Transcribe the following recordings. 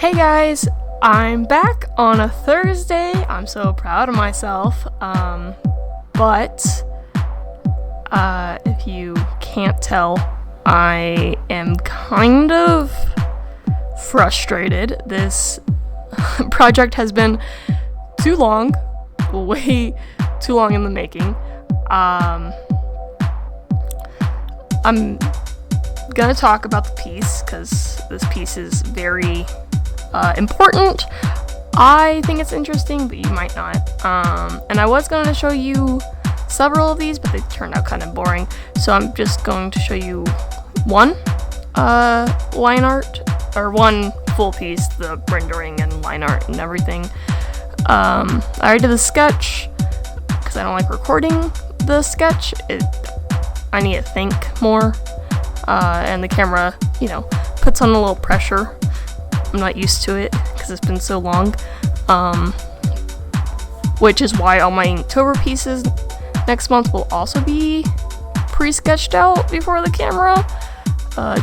Hey guys, I'm back on a Thursday. I'm so proud of myself. But if you can't tell, I am kind of frustrated. This project has been too long, way too long in the making. I'm gonna talk about the piece because this piece is very important. I think it's interesting, but you might not. And I was going to show you several of these, but they turned out kind of boring. So I'm just going to show you one line art, or one full piece, the rendering and line art and everything. I already did the sketch because I don't like recording the sketch. I need to think more. And the camera, puts on a little pressure. I'm not used to it because it's been so long, which is why all my Inktober pieces next month will also be pre-sketched out before the camera.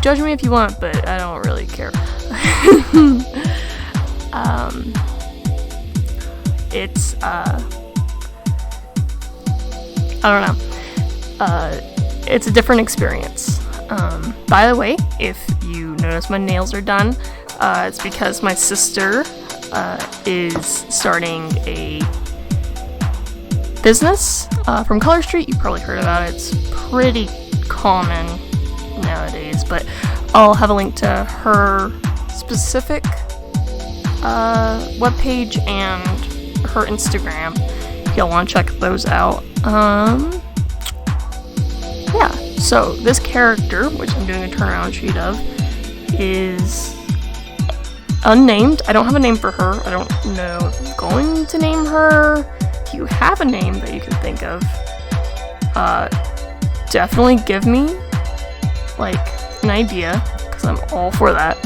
Judge me if you want, but I don't really care. It's I don't know. It's a different experience. By the way, if you notice my nails are done, it's because my sister is starting a business from ColorStreet. You've probably heard about it. It's pretty common nowadays, but I'll have a link to her specific webpage and her Instagram if y'all want to check those out. Yeah, so this character, which I'm doing a turnaround sheet of, is unnamed. I don't have a name for her. I don't know if I'm going to name her. If you have a name that you can think of, definitely give me an idea, because I'm all for that.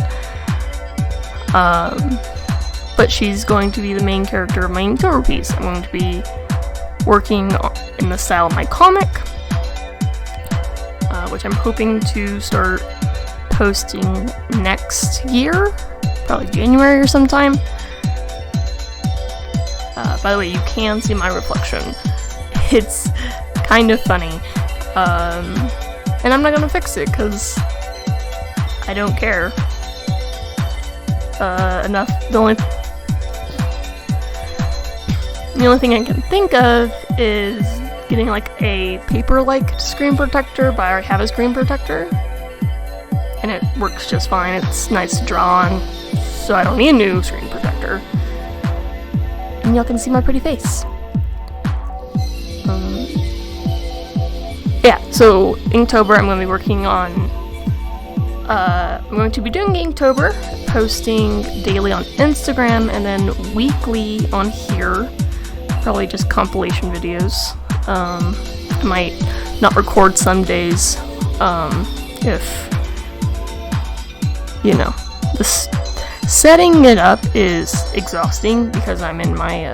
But she's going to be the main character of my Inktober piece. I'm going to be working in the style of my comic, which I'm hoping to start posting next year, probably January or sometime. By the way, you can see my reflection. It's kind of funny. And I'm not gonna fix it because I don't care enough. The only thing I can think of is getting a paper-like screen protector, but I already have a screen protector. And it works just fine. It's nice to draw on, so I don't need a new screen protector. And y'all can see my pretty face. Yeah, so Inktober, I'm going to be working on, I'm going to be doing Inktober, posting daily on Instagram, and then weekly on here, probably just compilation videos. I might not record some days, if this setting it up is exhausting because I'm in my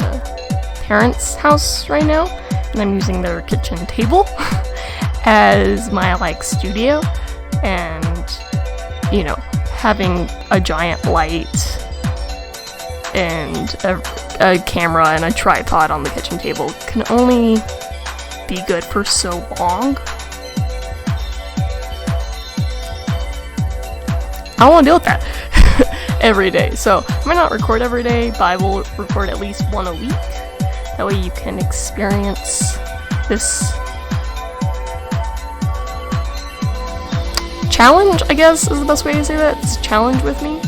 parents' house right now, and I'm using their kitchen table as my studio, and having a giant light and a camera and a tripod on the kitchen table can only be good for so long. I don't want to deal with that every day. So I might not record every day, but I will record at least one a week. That way you can experience this challenge, I guess is the best way to say that. It's a challenge with me.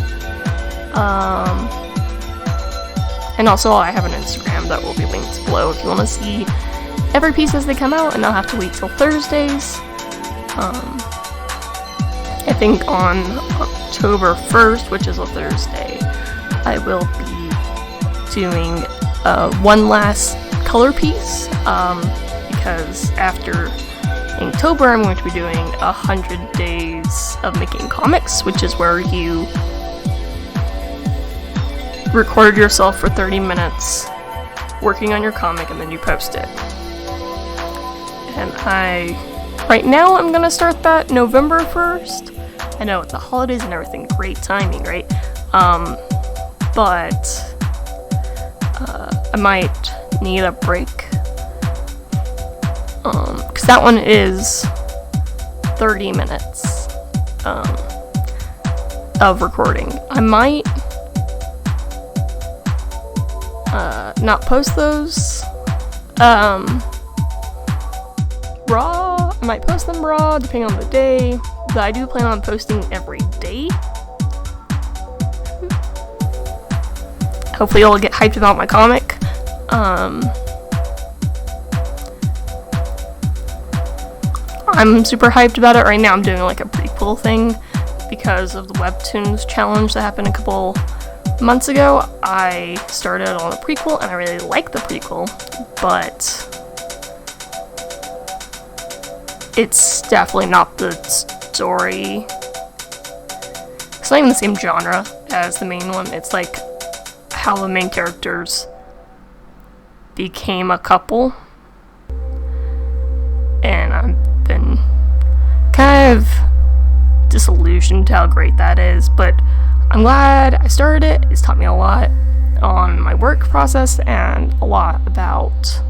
And also I have an Instagram that will be linked below if you want to see every piece as they come out, and I'll have to wait till Thursdays. I think on October 1st, which is a Thursday, I will be doing one last color piece, because after Inktober, I'm going to be doing 100 days of making comics, which is where you record yourself for 30 minutes working on your comic, and then you post it. And right now, I'm gonna start that November 1st. I know, it's the holidays and everything. Great timing, right? but I might need a break, because that one is 30 minutes of recording. I might not post those raw. I might post them raw depending on the day, but I do plan on posting every day. Hopefully you'll get hyped about my comic. I'm super hyped about it right now. I'm doing like a prequel thing because of the Webtoons challenge that happened a couple months ago. I started on the prequel and I really like the prequel, but it's definitely not the story. It's not even the same genre as the main one. It's like how the main characters became a couple, and I've been kind of disillusioned how great that is, but I'm glad I started it. It's taught me a lot on my work process and a lot about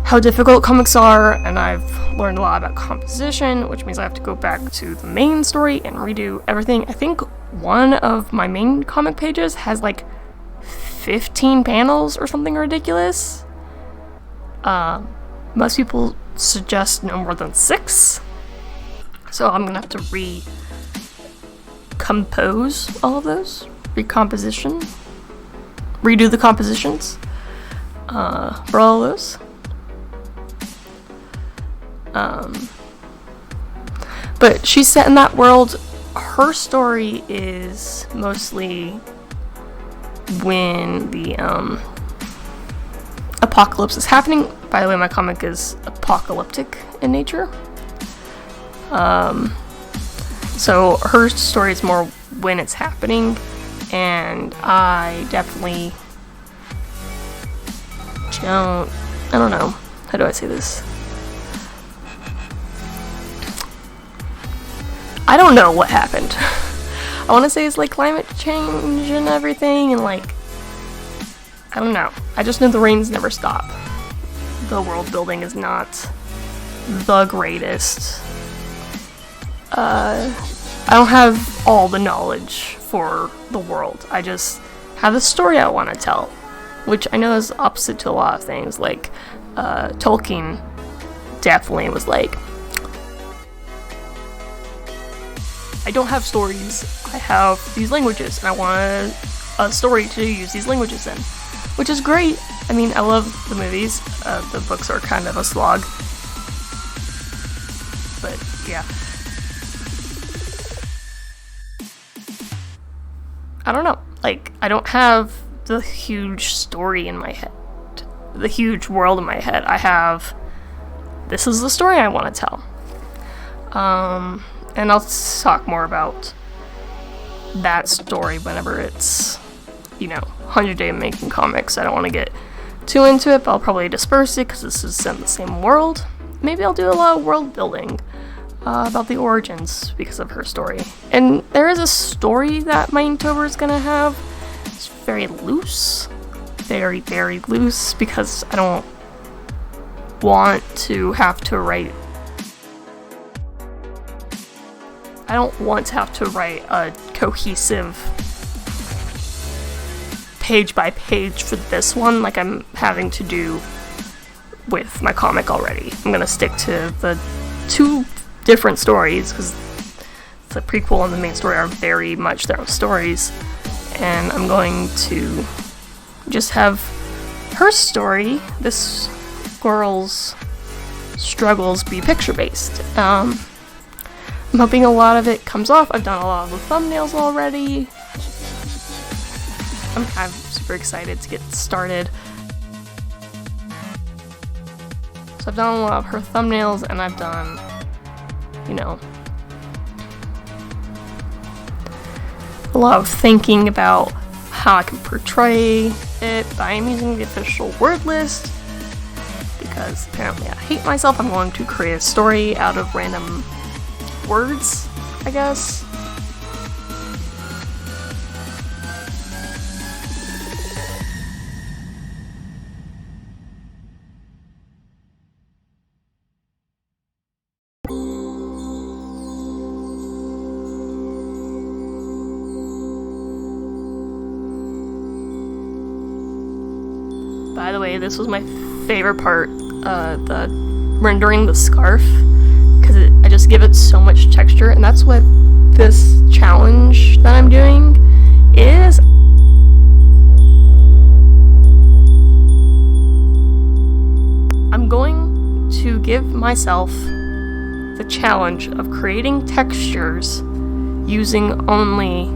how difficult comics are, and I've learned a lot about composition, which means I have to go back to the main story and redo everything. I think one of my main comic pages has like 15 panels or something ridiculous. Most people suggest no more than 6, so I'm gonna have to recompose all of those, redo the compositions for all of those. But she's set in that world. Her story is mostly when the apocalypse is happening. By the way, my comic is apocalyptic in nature. So her story is more when it's happening, and I definitely I don't know, how do I say this? I don't know what happened. I want to say it's like climate change and everything, and like, I don't know. I just know the rains never stop. The world building is not the greatest. I don't have all the knowledge for the world. I just have the story I want to tell, which I know is opposite to a lot of things. Like, Tolkien definitely was like, I don't have stories, I have these languages, and I want a story to use these languages in. Which is great. I mean, I love the movies. The books are kind of a slog. But, yeah. I don't know. Like, I don't have the huge story in my head. The huge world in my head. I have, this is the story I want to tell. And I'll talk more about that story whenever it's, 100 Day Making Comics. I don't want to get too into it, but I'll probably disperse it because this is in the same world. Maybe I'll do a lot of world building about the origins because of her story. And there is a story that my Inktober is going to have. It's very loose. Very, very loose, because I don't want to have to write a cohesive page by page for this one like I'm having to do with my comic already. I'm gonna stick to the 2 different stories because the prequel and the main story are very much their own stories, and I'm going to just have her story, this girl's struggles, be picture-based. I'm hoping a lot of it comes off. I've done a lot of the thumbnails already. I'm super excited to get started. So I've done a lot of her thumbnails, and I've done, a lot of thinking about how I can portray it. I am using the official word list because apparently I hate myself. I'm going to create a story out of random words, I guess. the way, this was my favorite part, the rendering the scarf, because I just give it so much texture, and that's what this challenge that I'm doing is. I'm going to give myself the challenge of creating textures using only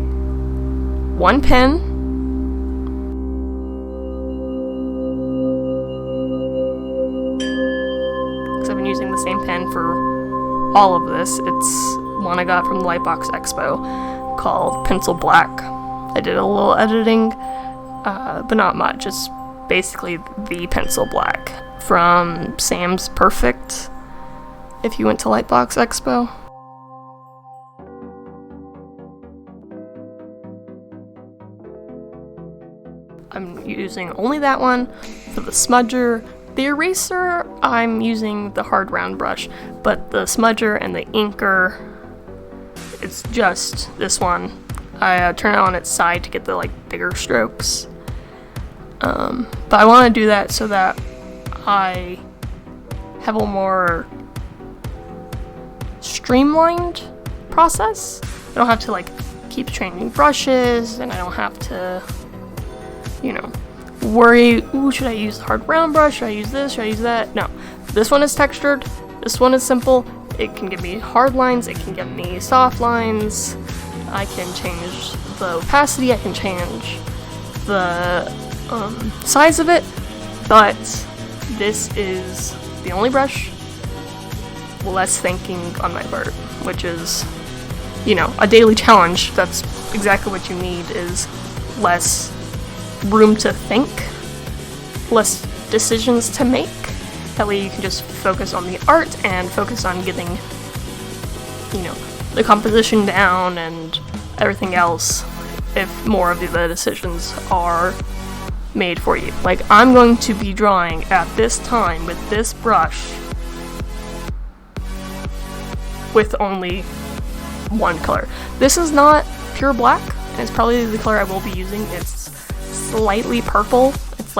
one pen, because I've been using the same pen for all of this. It's one I got from the Lightbox Expo called Pencil Black. I did a little editing, but not much. It's basically the Pencil Black from Sam's Perfect, if you went to Lightbox Expo. I'm using only that one for the smudger. The eraser, I'm using the hard round brush, but the smudger and the inker, it's just this one. I turn it on its side to get the bigger strokes. But I want to do that so that I have a more streamlined process. I don't have to keep changing brushes, and I don't have to, worry, ooh, should I use the hard round brush? Should I use this? Should I use that? No. This one is textured. This one is simple. It can give me hard lines. It can give me soft lines. I can change the opacity. I can change the size of it. But this is the only brush. Less thinking on my part, which is, a daily challenge. That's exactly what you need, is less room to think, less decisions to make. That way you can just focus on the art and focus on getting, the composition down and everything else, if more of the decisions are made for you. I'm going to be drawing at this time with this brush with only one color. This is not pure black, and it's probably the color I will be using. It's slightly purple. It's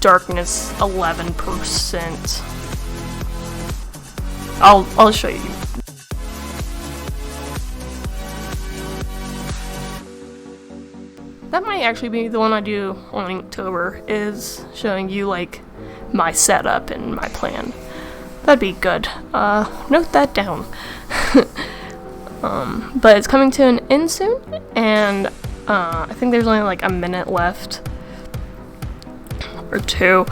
darkness 11%. I'll show you. That might actually be the one I do on Inktober, is showing you my setup and my plan. That'd be good. Note that down. But it's coming to an end soon, and I think there's only a minute left or two.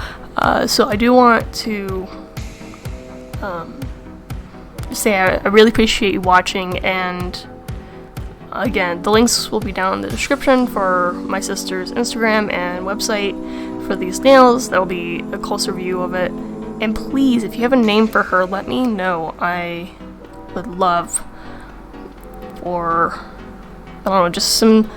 So I do want to say I really appreciate you watching, and again, the links will be down in the description for my sister's Instagram and website for these nails. There will be a closer view of it. And please, if you have a name for her, let me know. I would love for, I don't know, just some,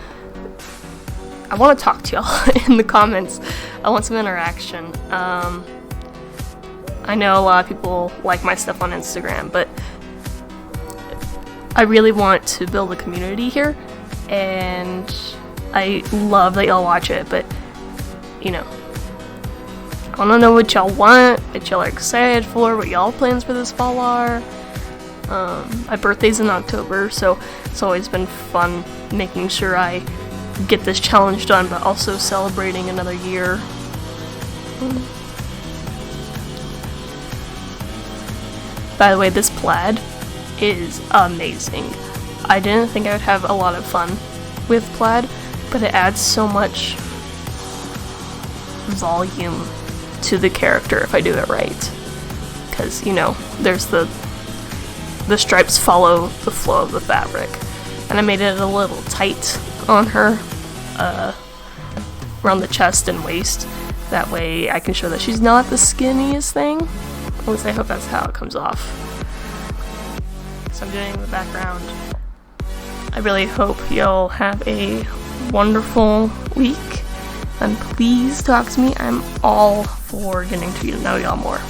I want to talk to y'all in the comments. I want some interaction. I know a lot of people like my stuff on Instagram, but I really want to build a community here, and I love that y'all watch it, but, I want to know what y'all want, what y'all are excited for, what y'all plans for this fall are. My birthday's in October, so it's always been fun making sure I get this challenge done, but also celebrating another year. By the way, this plaid is amazing. I didn't think I would have a lot of fun with plaid, but it adds so much volume to the character if I do it right. Because, there's the stripes follow the flow of the fabric. And I made it a little tight on her, around the chest and waist. That way I can show that she's not the skinniest thing. At least I hope that's how it comes off. So I'm doing the background. I really hope you'll have a wonderful week. And please talk to me. I'm all for getting to know y'all more.